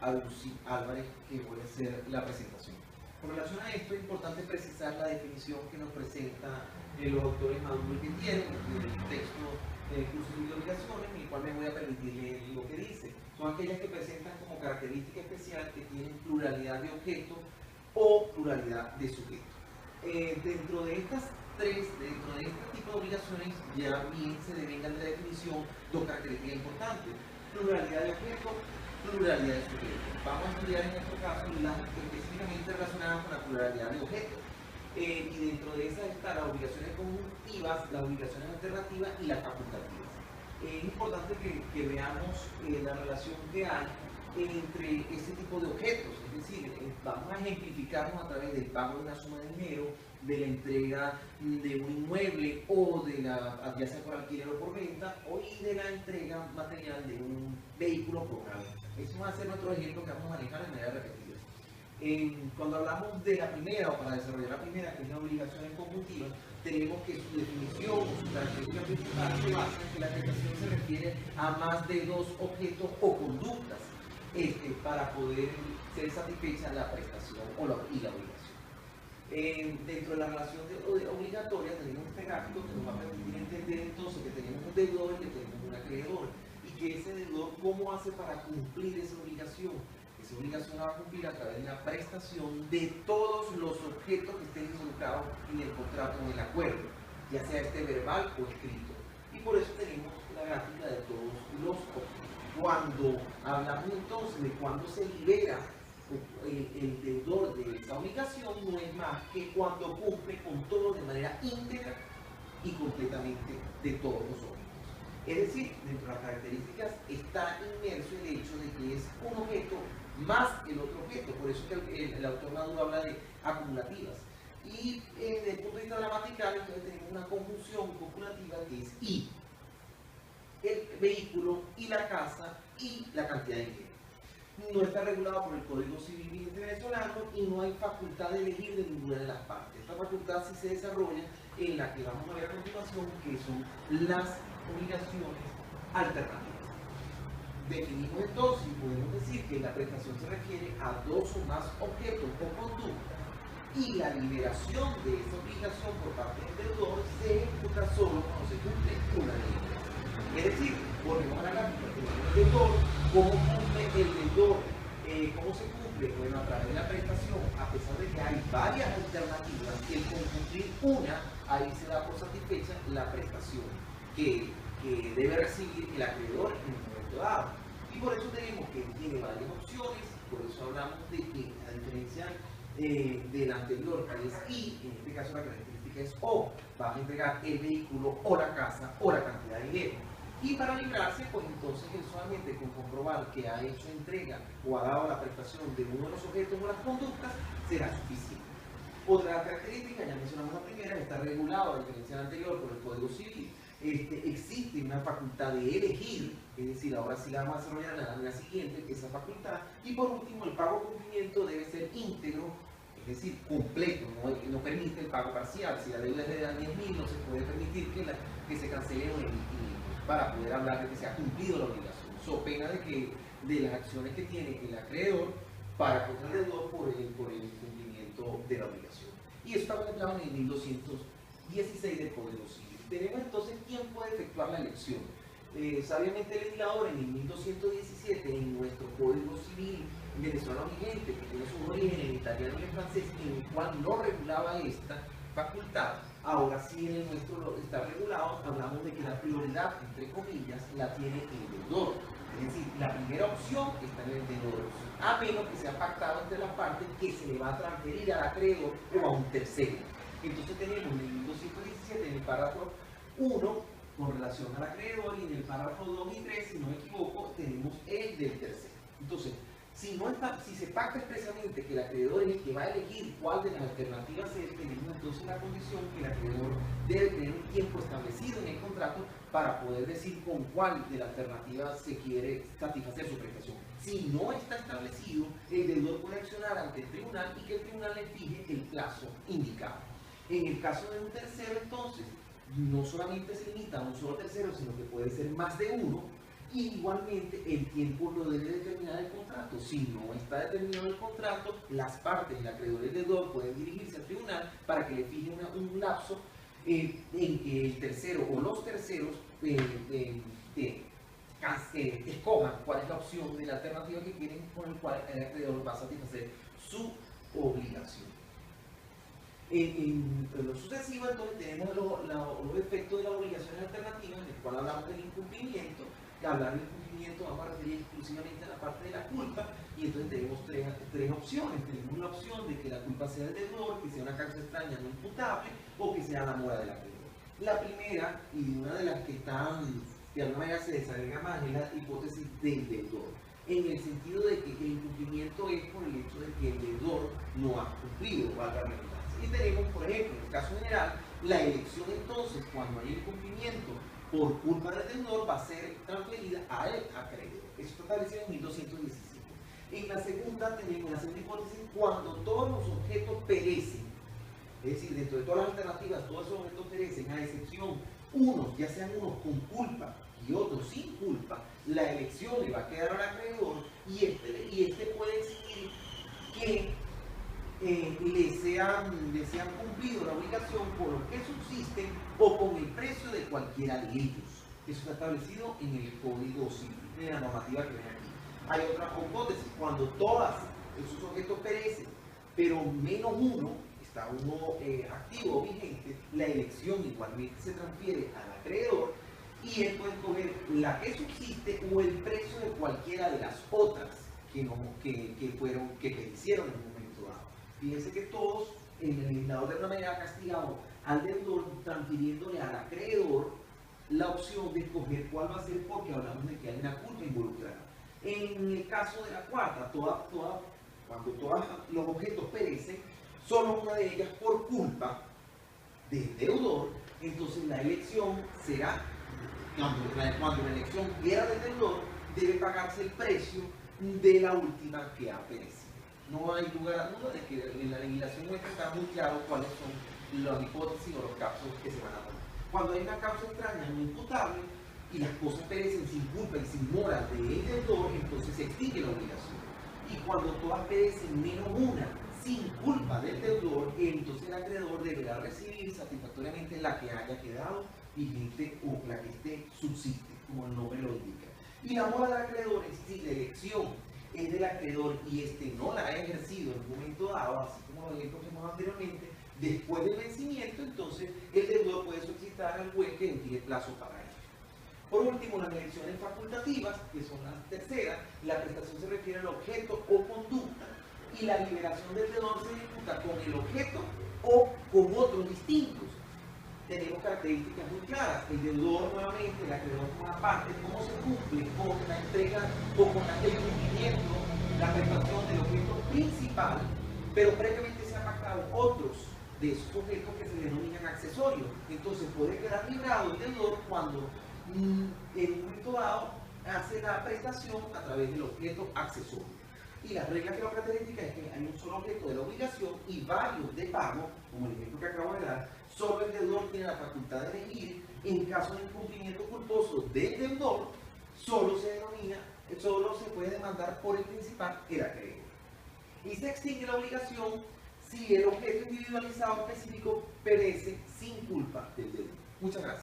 Adusi Álvarez, que voy a hacer la presentación. Con relación a esto, es importante precisar la definición que nos presenta los autores Maduro y Gutiérrez en el texto Cursos y Obligaciones, en el cual me voy a permitir leer lo que dice. Son aquellas que presentan como característica especial que tienen pluralidad de objetos o pluralidad de sujetos. Dentro de este tipo de obligaciones, ya bien se devengan de la definición dos características importantes: pluralidad de objetos, pluralidad de sujetos. Vamos a estudiar en este caso las específicamente relacionadas con la pluralidad de objetos. Y dentro de esas están las obligaciones conjuntivas, las obligaciones alternativas y las facultativas. Es importante que veamos la relación que hay entre ese tipo de objetos, es decir, vamos a ejemplificarnos a través del pago de una suma de dinero, de la entrega de un inmueble o de la, ya sea por alquiler o por venta, o y de la entrega material de un vehículo programa. Eso va a ser nuestro ejemplo que vamos a manejar de manera repetida. Cuando hablamos de la primera, o para desarrollar la primera, que es la obligación conjuntiva, tenemos que su definición o su característica principal se basa en que la prestación se refiere a más de dos objetos o conductas para poder ser satisfecha la prestación y la obligación. Dentro de la relación obligatoria tenemos este gráfico que nos va a permitir entender entonces que tenemos un deudor y que tenemos un acreedor, y que ese deudor cómo hace para cumplir esa obligación. Esa obligación la va a cumplir a través de la prestación de todos los objetos que estén involucrados en el contrato o en el acuerdo, ya sea verbal o escrito. Y por eso tenemos la gráfica de todos los objetos. Cuando hablamos entonces de cuándo se libera el deudor de esa obligación, no es más que cuando cumple con todo de manera íntegra y completamente de todos los objetos. Es decir, dentro de las características está inmerso el hecho de que es un objeto más el otro objeto, por eso que el autor Maduro habla de acumulativas. Y desde el punto de vista gramatical, entonces tenemos una conjunción copulativa que es y, el vehículo y la casa y la cantidad de dinero. No está regulado por el Código Civil vigente venezolano y no hay facultad de elegir de ninguna de las partes. Esta facultad sí se desarrolla en la que vamos a ver a continuación, que son las obligaciones alternativas. Definimos entonces y podemos decir que la prestación se refiere a dos o más objetos o conductas, y la liberación de esa obligación por parte del deudor se ejecuta solo cuando se cumple una ley. Es decir, volvemos a la gráfica, tenemos el deudor, ¿cómo cumple el deudor? ¿Cómo se cumple? Bueno, a través de la prestación, a pesar de que hay varias alternativas, el con cumplir una, ahí se da por satisfecha la prestación que debe recibir el acreedor en un momento dado. Y por eso tenemos que tiene varias opciones, por eso hablamos de que, a diferencia del anterior, que es y, en este caso la característica es o, va a entregar el vehículo o la casa o la cantidad de dinero. Y para librarse, pues entonces él solamente con comprobar que ha hecho entrega o ha dado la prestación de uno de los objetos o las conductas, será suficiente. Otra característica, ya mencionamos la primera, está regulado, a diferencia del anterior, por el Código Civil. Existe una facultad de elegir, es decir, ahora sí la vamos a desarrollar en la siguiente, esa facultad. Y por último, el pago de cumplimiento debe ser íntegro, es decir, completo, no permite el pago parcial. Si la deuda es de 10.000, no se puede permitir que se cancele un emitir para poder hablar de que se ha cumplido la obligación, so pena de las acciones que tiene el acreedor para contra el deudor por el cumplimiento de la obligación. Y eso está contemplado en el 1216 del Código Civil. Tenemos entonces quién puede efectuar la elección. Sabiamente el legislador en el 1217, en nuestro Código Civil venezolano vigente, que tiene su origen en italiano y en francés, en el cual no regulaba esta facultad, ahora sí en el nuestro está regulado. Hablamos de que la prioridad, entre comillas, la tiene el deudor. Es decir, la primera opción está en el deudor, a menos que sea pactado entre las partes que se le va a transferir al acreedor o a un tercero. Entonces tenemos en el 1217, en el párrafo 1, con relación al acreedor, y en el párrafo 2 y 3, si no me equivoco, tenemos el del tercero. Entonces, si se pacta expresamente que el acreedor es el que va a elegir cuál de las alternativas es, tenemos entonces la condición que el acreedor debe tener un tiempo establecido en el contrato para poder decir con cuál de las alternativas se quiere satisfacer su prestación. Si no está establecido, el deudor puede accionar ante el tribunal y que el tribunal le fije el plazo indicado. En el caso de un tercero, entonces, no solamente se limita a un solo tercero, sino que puede ser más de uno. Y igualmente el tiempo lo debe determinar el contrato. Si no está determinado el contrato, las partes, el acreedor y el deudor, pueden dirigirse al tribunal para que le fije un lapso en que el tercero o los terceros escojan cuál es la opción de la alternativa que quieren, con el cual el acreedor va a satisfacer su obligación. En lo sucesivo, entonces, tenemos los efectos de las obligaciones alternativas, en el cual hablamos del incumplimiento. Que hablar del incumplimiento vamos a referir exclusivamente a la parte de la culpa, y entonces tenemos tres opciones. Tenemos la opción de que la culpa sea del deudor, que sea una causa extraña no imputable, o que sea la mora del acreedor. La primera, y una de las que están, de alguna manera se desagrega más, es la hipótesis del deudor, en el sentido de que el incumplimiento es por el hecho de que el deudor no ha cumplido, valga la redundancia. Y tenemos, por ejemplo, en el caso general, la elección entonces, cuando hay incumplimiento por culpa del deudor, va a ser transferida al acreedor. Eso está establecido en 1217. En la segunda tenemos la segunda hipótesis, cuando todos los objetos perecen, es decir, dentro de todas las alternativas, todos esos objetos perecen, a excepción unos, ya sean unos con culpa y otros sin culpa, la elección le va a quedar al acreedor, y este puede exigir que le sean cumplido la obligación por lo que subsisten o con el precio de cualquiera de ellos. Eso está establecido en el Código Civil, en la normativa que ven aquí. Hay otra hipótesis, cuando todos esos objetos perecen, pero menos uno, está uno activo o vigente, la elección igualmente se transfiere al acreedor, y él puede escoger la que subsiste o el precio de cualquiera de las otras que perecieron en un momento dado. Fíjense que todos, el legislador de alguna manera ha castigado al deudor, transfiriéndole al acreedor la opción de escoger cuál va a ser, porque hablamos de que hay una culpa involucrada. En el caso de la cuarta, cuando todos los objetos perecen, solo una de ellas por culpa del deudor, entonces la elección será, cuando la elección era del deudor, debe pagarse el precio de la última que ha perecido. No hay lugar a duda de que en la legislación nuestra está muy claro cuáles son las hipótesis o los casos que se van a tomar. Cuando hay una causa extraña no imputable y las cosas perecen sin culpa y sin mora del deudor, entonces se extingue la obligación. Y cuando todas perecen menos una sin culpa del deudor, entonces el acreedor deberá recibir satisfactoriamente la que haya quedado vigente o la que subsiste, como el nombre lo indica. Y la mora del acreedor es si la elección es del acreedor y no la ha ejercido en un momento dado, así como lo dijimos anteriormente, después del vencimiento, entonces el deudor puede solicitar al juez que envíe plazo para ello. Por último, las elecciones facultativas, que son las terceras, la prestación se refiere al objeto o conducta, y la liberación del deudor se ejecuta con el objeto o con otros distintos. Tenemos características muy claras. El deudor, nuevamente, el acreedor forma parte, cómo se cumple con la entrega o con el cumplimiento, la prestación del objeto principal, pero previamente se han pactado otros de esos objetos que se denominan accesorios. Entonces puede quedar librado el deudor cuando en un momento dado hace la prestación a través del objeto accesorio. Y las reglas que lo características es que hay un solo objeto de la obligación y varios de pago, como el ejemplo que acabo de dar. Solo el deudor tiene la facultad de elegir. En caso de incumplimiento culposo del deudor, solo se puede demandar por el principal, el acreedor. Y se extingue la obligación si el objeto individualizado específico perece sin culpa del deudor. Muchas gracias.